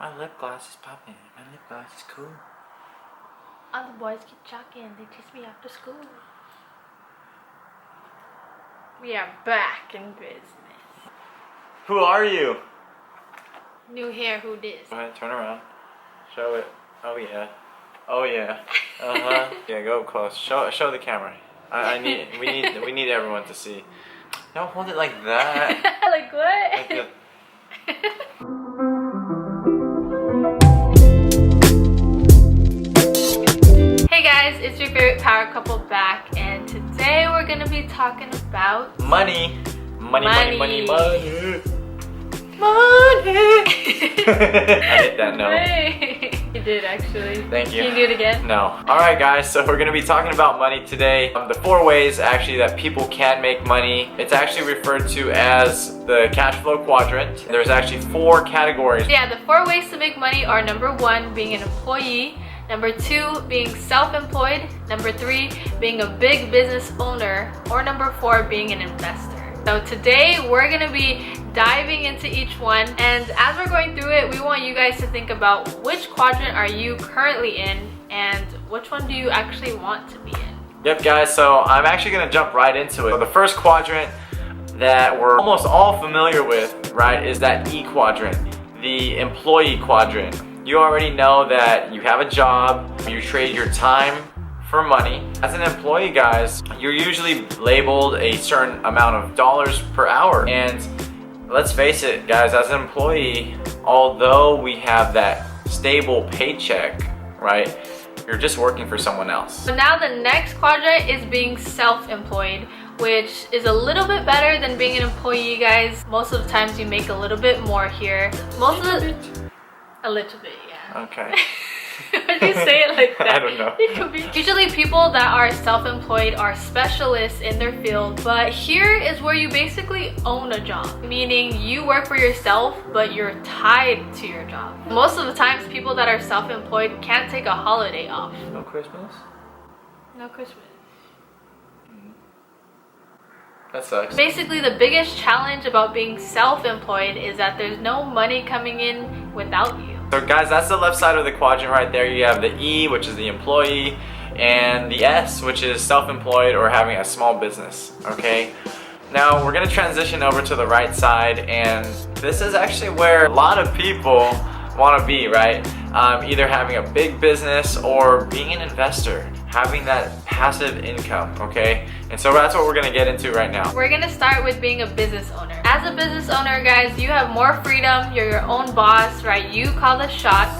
My lip gloss is popping. My lip gloss is cool. All the boys keep jogging. They chase me after school. We are back in business. Who are you? New hair, who dis? Go ahead, turn around. Show it. Oh yeah. Oh yeah. Uh-huh. Yeah, go up close. Show the camera. We need everyone to see. Don't hold it like that. Like what? Like the, Hey guys, it's your favorite power couple back, and today we're gonna be talking about money. Money. I hit that note. You did actually. Thank you. Can you do it again? No. Alright guys, so we're going to be talking about money today. The 4 ways actually that people can make money. It's actually referred to as the cash flow quadrant. There's actually 4 categories. Yeah, the 4 ways to make money are: number 1, being an employee; number 2, being self-employed; number 3, being a big business owner; or number 4, being an investor. So today we're gonna be diving into each one, and as we're going through it, we want you guys to think about which quadrant are you currently in and which one do you actually want to be in. Yep guys, so I'm actually gonna jump right into it. So the first quadrant that we're almost all familiar with, right, is that E quadrant, the employee quadrant. You already know that you have a job, you trade your time for money. As an employee, guys, you're usually labeled a certain amount of dollars per hour. And let's face it, guys, as an employee, although we have that stable paycheck, right, you're just working for someone else. So now the next quadrant is being self-employed, which is a little bit better than being an employee, guys. Most of the times you make a little bit more here. A little bit, yeah. Okay. Why do you say it like that? I don't know. It could be. Usually people that are self-employed are specialists in their field, but here is where you basically own a job, meaning you work for yourself, but you're tied to your job. Most of the times people that are self-employed can't take a holiday off. No Christmas? No Christmas. That sucks. Basically, the biggest challenge about being self-employed is that there's no money coming in without you. So guys, that's the left side of the quadrant right there. You have the E, which is the employee, and the S, which is self-employed or having a small business, okay? Now, we're gonna transition over to the right side, and this is actually where a lot of people wanna be, right? Either having a big business or being an investor, having that passive income, okay? And so that's what we're gonna get into right now. We're gonna start with being a business owner. As a business owner, guys, you have more freedom. You're your own boss, right? You call the shots.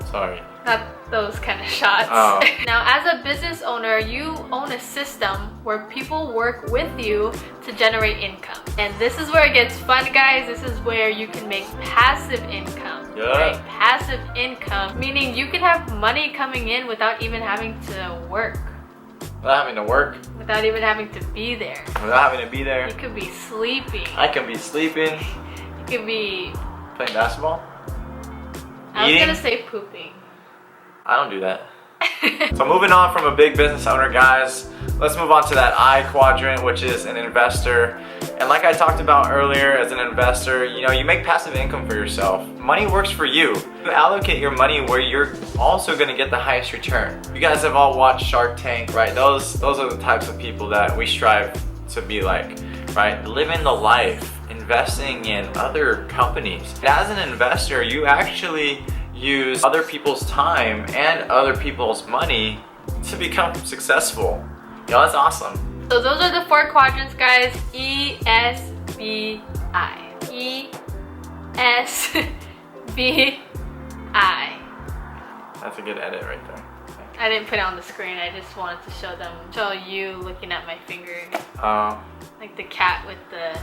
Sorry. Not those kind of shots. Oh. Now, as a business owner, you own a system where people work with you to generate income. And this is where it gets fun, guys. This is where you can make passive income. Yeah. Right? Passive income, meaning you can have money coming in without even having to work. Without having to work. Without even having to be there. Without having to be there. You could be sleeping. I can be sleeping. You could be... Playing basketball. I Eating. was gonna say pooping. I don't do that. So moving on from a big business owner, guys, let's move on to that I quadrant, which is an investor. And like I talked about earlier, as an investor, you know, you make passive income for yourself. Money works for you. You allocate your money where you're also going to get the highest return. You guys have all watched Shark Tank, right? Those are the types of people that we strive to be like, right? Living the life, investing in other companies. As an investor, you actually use other people's time and other people's money to become successful. You know, that's awesome. So those are the 4 quadrants, guys. E, S, B, I. E, S, B, I. That's a good edit right there. I didn't put it on the screen. I just wanted to show you looking at my finger. Like the cat with the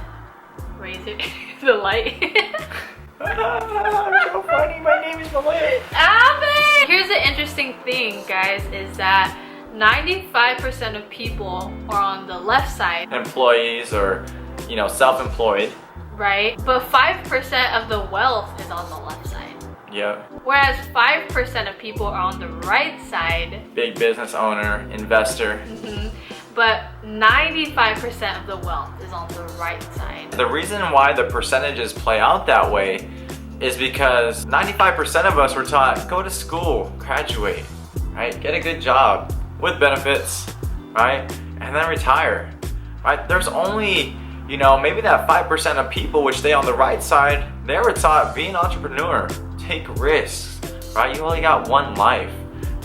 razor, the light. I'm so funny. My name is Malay. Here's the interesting thing, guys, is that 95% of people are on the left side. Employees or, you know, self-employed. Right? But 5% of the wealth is on the left side. Yep. Whereas 5% of people are on the right side. Big business owner, investor. But 95% of the wealth is on the right side. The reason why the percentages play out that way is because 95% of us were taught, go to school, graduate, right? Get a good job with benefits, right? And then retire, right? There's only, you know, maybe that 5% of people which stay on the right side, they were taught, be an entrepreneur, take risks, right? You only got one life,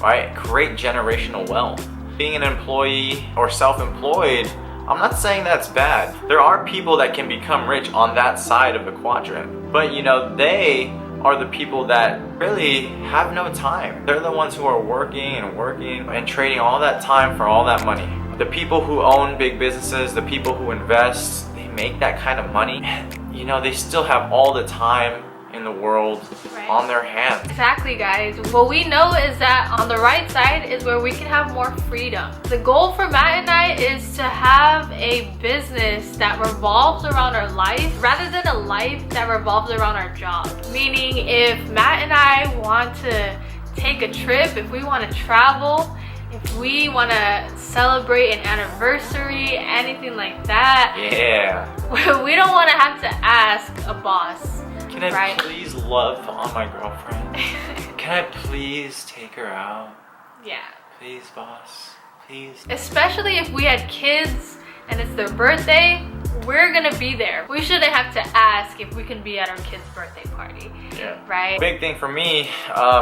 right? Create generational wealth. Being an employee or self-employed, I'm not saying that's bad. There are people that can become rich on that side of the quadrant, but you know, they are the people that really have no time. They're the ones who are working and trading all that time for all that money. The people who own big businesses, the people who invest, they make that kind of money, and you know, they still have all the time in the world on their hands. Exactly, guys. What we know is that on the right side is where we can have more freedom. The goal for Matt and I is to have a business that revolves around our life rather than a life that revolves around our job. Meaning, if Matt and I want to take a trip, if we want to travel, if we want to celebrate an anniversary, anything like that, we don't want to have to ask a boss. Can I please love on my girlfriend? Can I please take her out? Yeah. Please, boss. Please. Especially if we had kids and it's their birthday, we're gonna be there. We shouldn't have to ask if we can be at our kid's birthday party. Yeah. Right? Big thing for me,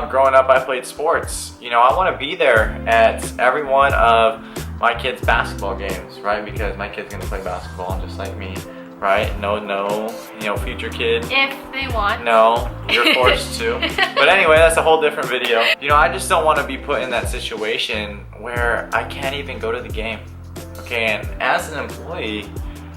growing up, I played sports. You know, I want to be there at every one of my kids' basketball games, right? Because my kid's gonna play basketball just like me. Right? No, you know, future kid. If they want. No, you're forced to. But anyway, that's a whole different video. You know, I just don't want to be put in that situation where I can't even go to the game. Okay, and as an employee,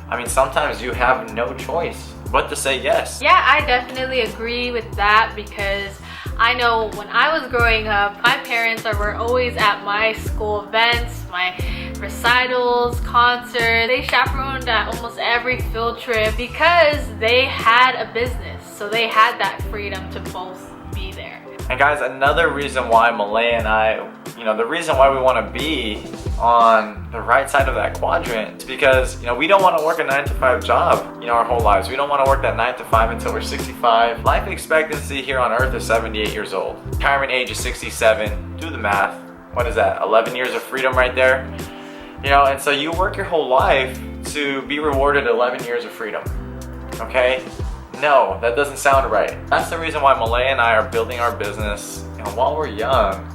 I mean, sometimes you have no choice but to say yes. Yeah, I definitely agree with that because I know when I was growing up, my parents were always at my school events, my recitals, concerts. They chaperoned at almost every field trip because they had a business. So they had that freedom to both be there. And guys, another reason why Malay and I, you know, the reason why we want to be on the right side of that quadrant is because, you know, we don't want to work a 9-to-5 job, you know, our whole lives. We don't want to work that 9-to-5 until we're 65. Life expectancy here on Earth is 78 years old. Retirement age is 67. Do the math. What is that? 11 years of freedom right there. You know, and so you work your whole life to be rewarded 11 years of freedom. Okay? No, that doesn't sound right. That's the reason why Malay and I are building our business, you know, while we're young,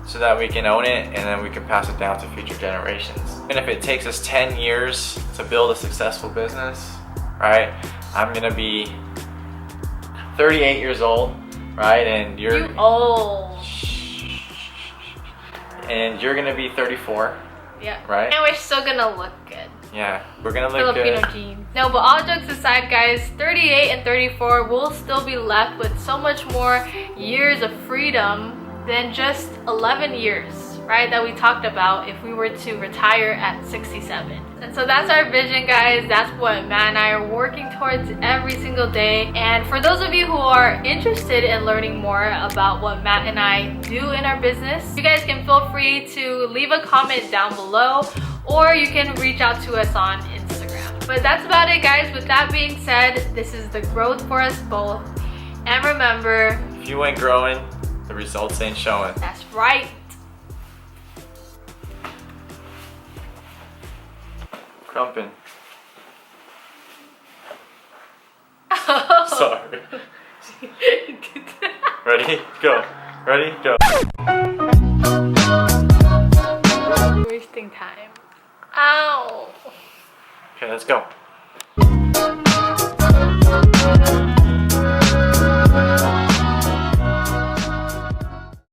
so that we can own it and then we can pass it down to future generations. And if it takes us 10 years to build a successful business, right? I'm gonna be 38 years old, right? And you're old. And you're gonna be 34. Yeah. Right? And we're still gonna look good. Yeah, we're gonna look Filipino good. genes. No, but all jokes aside, guys, 38 and 34 will still be left with so much more years of freedom than just 11 years, right, that we talked about if we were to retire at 67. And so that's our vision, guys. That's what Matt and I are working towards every single day. And for those of you who are interested in learning more about what Matt and I do in our business, you guys can feel free to leave a comment down below, or you can reach out to us on Instagram. But that's about it, guys. With that being said, this is the growth for us both. And remember, if you ain't growing, the results ain't showing. That's right. Crumpin'. Sorry. Ready? Go. Ready? Go. Wasting time. Ow. Okay, let's go.